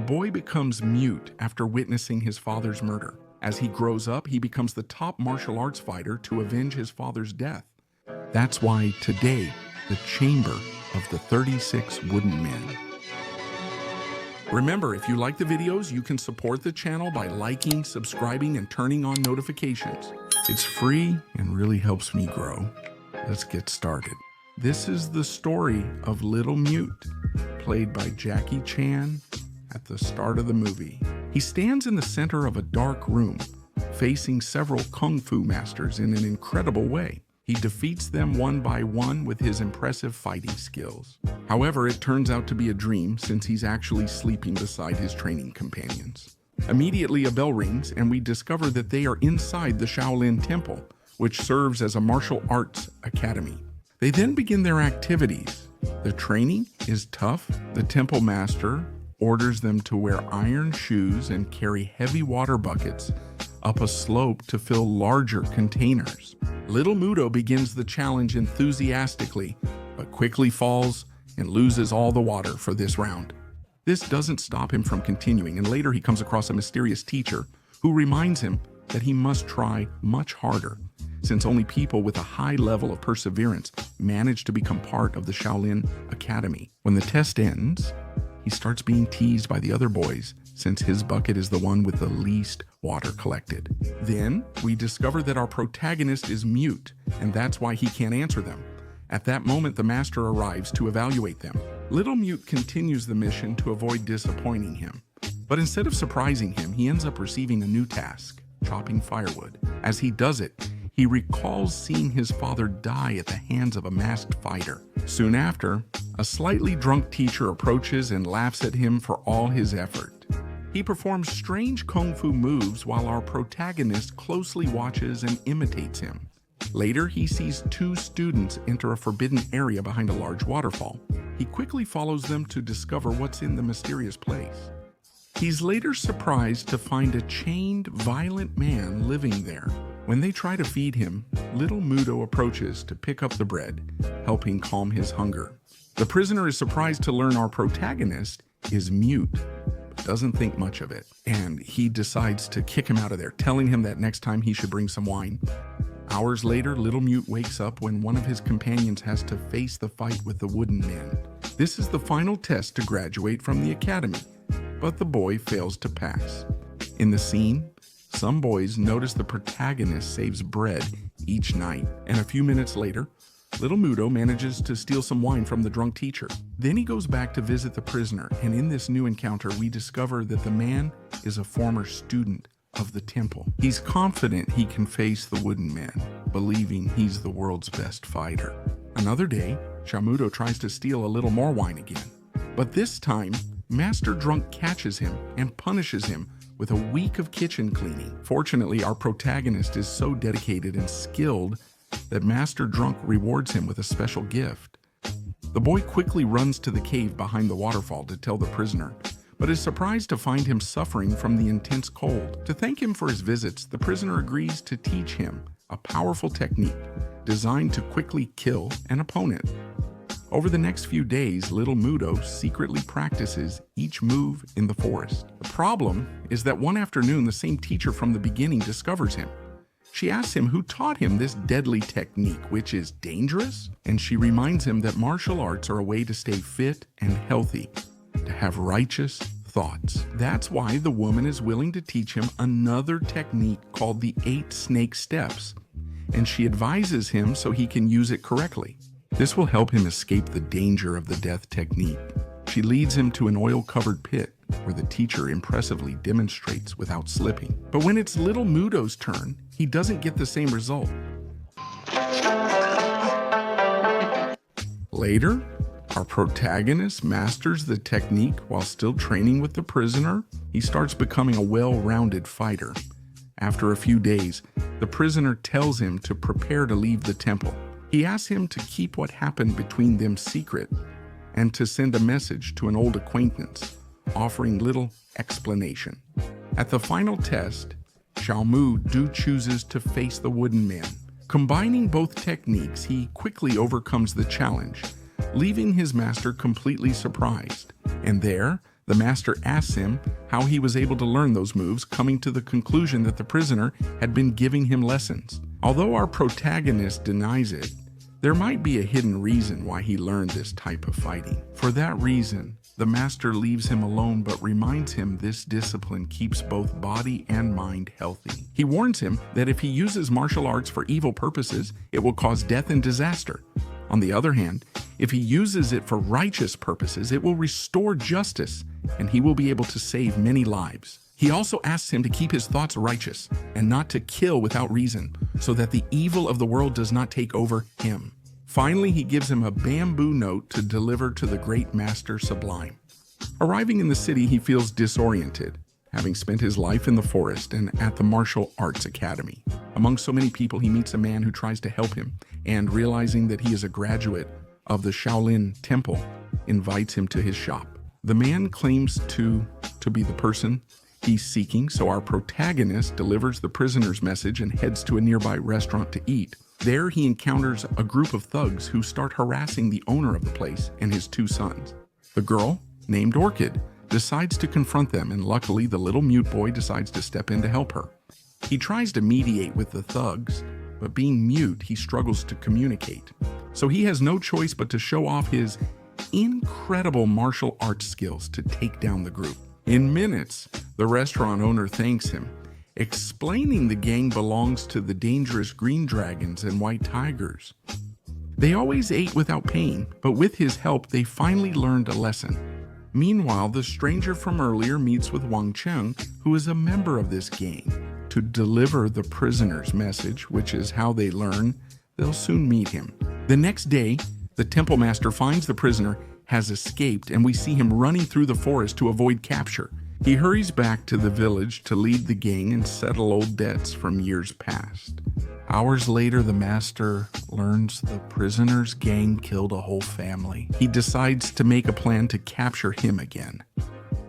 boy becomes mute after witnessing his father's murder. As he grows up, he becomes the top martial arts fighter to avenge his father's death. That's why today, the Chamber of the 36 Wooden Men. Remember, if you like the videos, you can support the channel by liking, subscribing, and turning on notifications. It's free and really helps me grow. Let's get started. This is the story of Little Mute, played by Jackie Chan at the start of the movie. He stands in the center of a dark room, facing several kung fu masters in an incredible way. He defeats them one by one with his impressive fighting skills. However, it turns out to be a dream since he's actually sleeping beside his training companions. Immediately, a bell rings and we discover that they are inside the Shaolin temple, which serves as a martial arts academy. They then begin their activities. The training is tough. The temple master orders them to wear iron shoes and carry heavy water buckets up a slope to fill larger containers. Little Mudo begins the challenge enthusiastically, but quickly falls and loses all the water for this round. This doesn't stop him from continuing, and later he comes across a mysterious teacher who reminds him that he must try much harder, since only people with a high level of perseverance manage to become part of the Shaolin Academy. When the test ends, he starts being teased by the other boys since his bucket is the one with the least water collected. Then we discover that our protagonist is mute, and that's why he can't answer them. At that moment, the master arrives to evaluate them. Little Mute continues the mission to avoid disappointing him. But instead of surprising him, he ends up receiving a new task, chopping firewood. As he does it, he recalls seeing his father die at the hands of a masked fighter. Soon after, a slightly drunk teacher approaches and laughs at him for all his effort. He performs strange kung fu moves while our protagonist closely watches and imitates him. Later, he sees two students enter a forbidden area behind a large waterfall. He quickly follows them to discover what's in the mysterious place. He's later surprised to find a chained, violent man living there. When they try to feed him, Little Mudo approaches to pick up the bread, helping calm his hunger. The prisoner is surprised to learn our protagonist is mute, but doesn't think much of it, and he decides to kick him out of there, telling him that next time he should bring some wine. Hours later, Little Mute wakes up when one of his companions has to face the fight with the Wooden Men. This is the final test to graduate from the academy, but the boy fails to pass. In the scene, some boys notice the protagonist saves bread each night, and a few minutes later, Little Mudo manages to steal some wine from the drunk teacher. Then he goes back to visit the prisoner, and in this new encounter, we discover that the man is a former student of the temple. He's confident he can face the Wooden Men, believing he's the world's best fighter. Another day, Shamudo tries to steal a little more wine again, but this time, Master Drunk catches him and punishes him with a week of kitchen cleaning. Fortunately, our protagonist is so dedicated and skilled that Master Drunk rewards him with a special gift. The boy quickly runs to the cave behind the waterfall to tell the prisoner, but is surprised to find him suffering from the intense cold. To thank him for his visits, the prisoner agrees to teach him a powerful technique designed to quickly kill an opponent. Over the next few days, Little Mudo secretly practices each move in the forest. The problem is that one afternoon, the same teacher from the beginning discovers him. She asks him who taught him this deadly technique, which is dangerous, and she reminds him that martial arts are a way to stay fit and healthy, to have righteous thoughts. That's why the woman is willing to teach him another technique called the 8 Snake Steps, and she advises him so he can use it correctly. This will help him escape the danger of the death technique. She leads him to an oil-covered pit where the teacher impressively demonstrates without slipping. But when it's Little Mudo's turn, he doesn't get the same result. Later, our protagonist masters the technique while still training with the prisoner. He starts becoming a well-rounded fighter. After a few days, the prisoner tells him to prepare to leave the temple. He asks him to keep what happened between them secret and to send a message to an old acquaintance, offering little explanation. At the final test, Xiaomu chooses to face the Wooden Men. Combining both techniques, he quickly overcomes the challenge, leaving his master completely surprised. And there, The master asks him how he was able to learn those moves, coming to the conclusion that the prisoner had been giving him lessons. Although our protagonist denies it, there might be a hidden reason why he learned this type of fighting. For that reason, the master leaves him alone but reminds him this discipline keeps both body and mind healthy. He warns him that if he uses martial arts for evil purposes, it will cause death and disaster. On the other hand, if he uses it for righteous purposes, it will restore justice and he will be able to save many lives. He also asks him to keep his thoughts righteous and not to kill without reason, so that the evil of the world does not take over him. Finally, he gives him a bamboo note to deliver to the great master Sublime. Arriving in the city, he feels disoriented, having spent his life in the forest and at the martial arts academy. Among so many people, he meets a man who tries to help him, and realizing that he is a graduate of the Shaolin temple, invites him to his shop. The man claims to be the person he's seeking, so our protagonist delivers the prisoner's message and heads to a nearby restaurant to eat. There he encounters a group of thugs who start harassing the owner of the place and his two sons. The girl, named Orchid, decides to confront them, and luckily the little mute boy decides to step in to help her. He tries to mediate with the thugs, but being mute, he struggles to communicate. So he has no choice but to show off his incredible martial arts skills to take down the group. In minutes, the restaurant owner thanks him, explaining the gang belongs to the dangerous green dragons and white tigers. They always ate without paying, but with his help, they finally learned a lesson. Meanwhile, the stranger from earlier meets with Wang Cheng, who is a member of this gang, to deliver the prisoner's message, which is how they learn they'll soon meet him. The next day, the temple master finds the prisoner has escaped, and we see him running through the forest to avoid capture. He hurries back to the village to lead the gang and settle old debts from years past. Hours later, the master learns the prisoner's gang killed a whole family. He decides to make a plan to capture him again.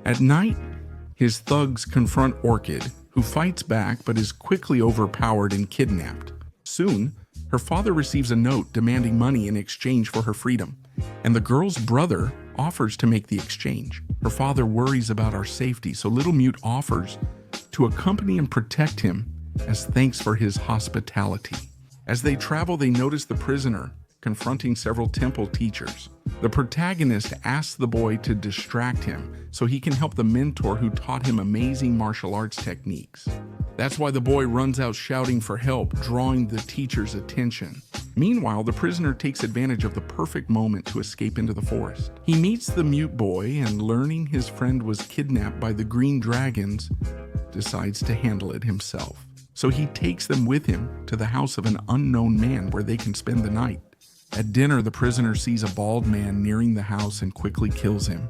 At night, his thugs confront Orchid, who fights back but is quickly overpowered and kidnapped. Soon, her father receives a note demanding money in exchange for her freedom, and the girl's brother offers to make the exchange. Her father worries about our safety, so Little Mute offers to accompany and protect him as thanks for his hospitality. As they travel, they notice the prisoner confronting several temple teachers. The protagonist asks the boy to distract him so he can help the mentor who taught him amazing martial arts techniques. That's why the boy runs out shouting for help, drawing the teacher's attention. Meanwhile, the prisoner takes advantage of the perfect moment to escape into the forest. He meets the mute boy and, learning his friend was kidnapped by the green dragons, decides to handle it himself. So he takes them with him to the house of an unknown man where they can spend the night. At dinner, the prisoner sees a bald man nearing the house and quickly kills him,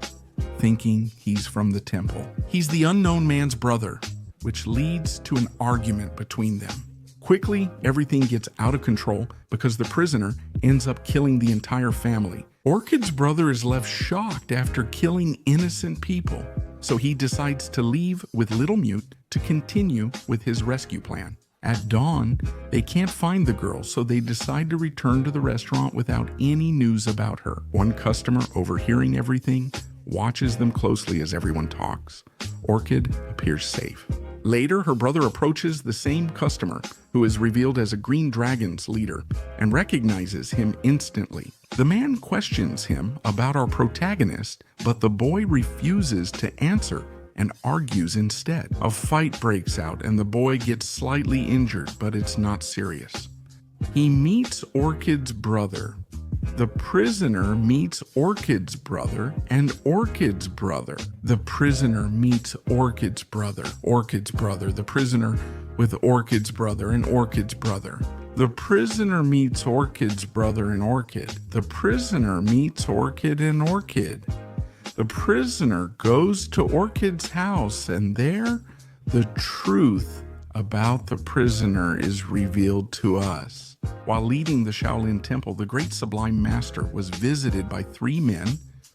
thinking he's from the temple. He's the unknown man's brother, which leads to an argument between them. Quickly, everything gets out of control because the prisoner ends up killing the entire family. Orchid's brother is left shocked after killing innocent people, so he decides to leave with Little Mute to continue with his rescue plan. At dawn, they can't find the girl, so they decide to return to the restaurant without any news about her. One customer, overhearing everything, watches them closely as everyone talks. Orchid appears safe. Later, her brother approaches the same customer, who is revealed as a Green Dragon's leader, and recognizes him instantly. The man questions him about our protagonist, but the boy refuses to answer and argues instead. A fight breaks out and the boy gets slightly injured, but it's not serious. He meets Orchid's brother. The prisoner meets Orchid's brother and Orchid's brother. The prisoner meets Orchid's brother. Orchid's brother. The prisoner with Orchid's brother and Orchid's brother. The prisoner meets Orchid's brother and Orchid. The prisoner meets Orchid and Orchid. The prisoner goes to Orchid's house, and there the truth about the prisoner is revealed to us. While leading the Shaolin temple, the great Sublime Master was visited by 3 men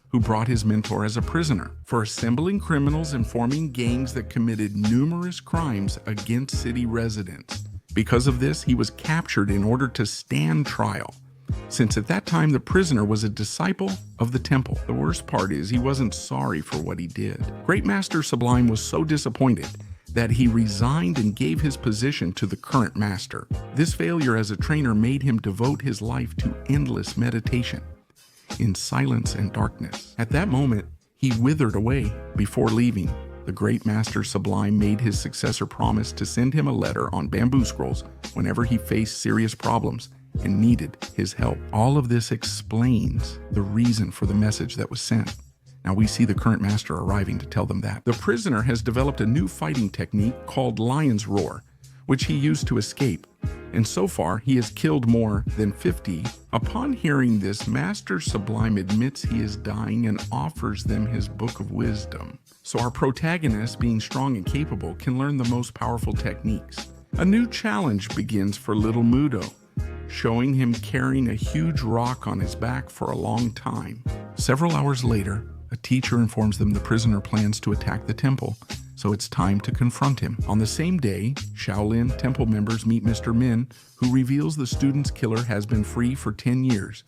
who brought his mentor as a prisoner for assembling criminals and forming gangs that committed numerous crimes against city residents. Because of this, he was captured in order to stand trial. since at that time the prisoner was a disciple of the temple. The worst part is he wasn't sorry for what he did. Great Master Sublime was so disappointed that he resigned and gave his position to the current master. This failure as a trainer made him devote his life to endless meditation in silence and darkness. At that moment, he withered away. Before leaving, the Great Master Sublime made his successor promise to send him a letter on bamboo scrolls whenever he faced serious problems and needed his help. All of this explains the reason for the message that was sent. Now we see the current master arriving to tell them that. The prisoner has developed a new fighting technique called Lion's Roar, which he used to escape, and so far he has killed more than 50. Upon hearing this, Master Sublime admits he is dying and offers them his book of wisdom. So our protagonist, being strong and capable, can learn the most powerful techniques. A new challenge begins for little Mudo, showing him carrying a huge rock on his back for a long time. Several hours later, a teacher informs them the prisoner plans to attack the temple, so it's time to confront him. On the same day, Shaolin temple members meet Mr. Min, who reveals the student's killer has been free for 10 years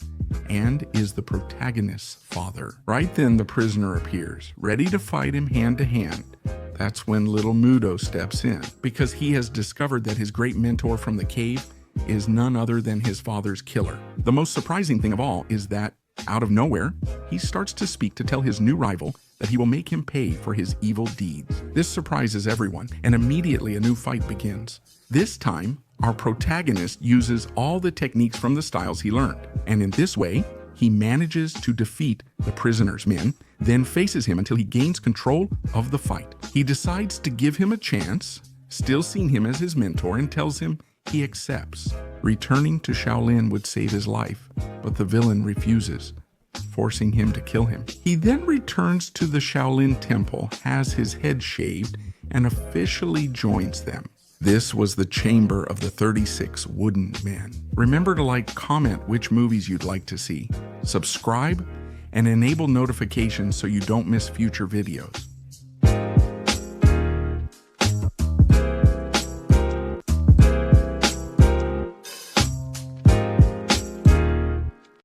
and is the protagonist's father. Right then, the prisoner appears, ready to fight him hand to hand. That's when little Mudo steps in, because he has discovered that his great mentor from the cave is none other than his father's killer. The most surprising thing of all is that, out of nowhere, he starts to speak to tell his new rival that he will make him pay for his evil deeds. This surprises everyone, and immediately a new fight begins. This time, our protagonist uses all the techniques from the styles he learned, and in this way, he manages to defeat the prisoner's men, then faces him until he gains control of the fight. He decides to give him a chance, still seeing him as his mentor, and tells him he accepts. Returning to Shaolin would save his life, but the villain refuses, forcing him to kill him. He then returns to the Shaolin temple, has his head shaved, and officially joins them. This was the chamber of the 36 wooden men. Remember to like, comment which movies you'd like to see, subscribe, and enable notifications so you don't miss future videos.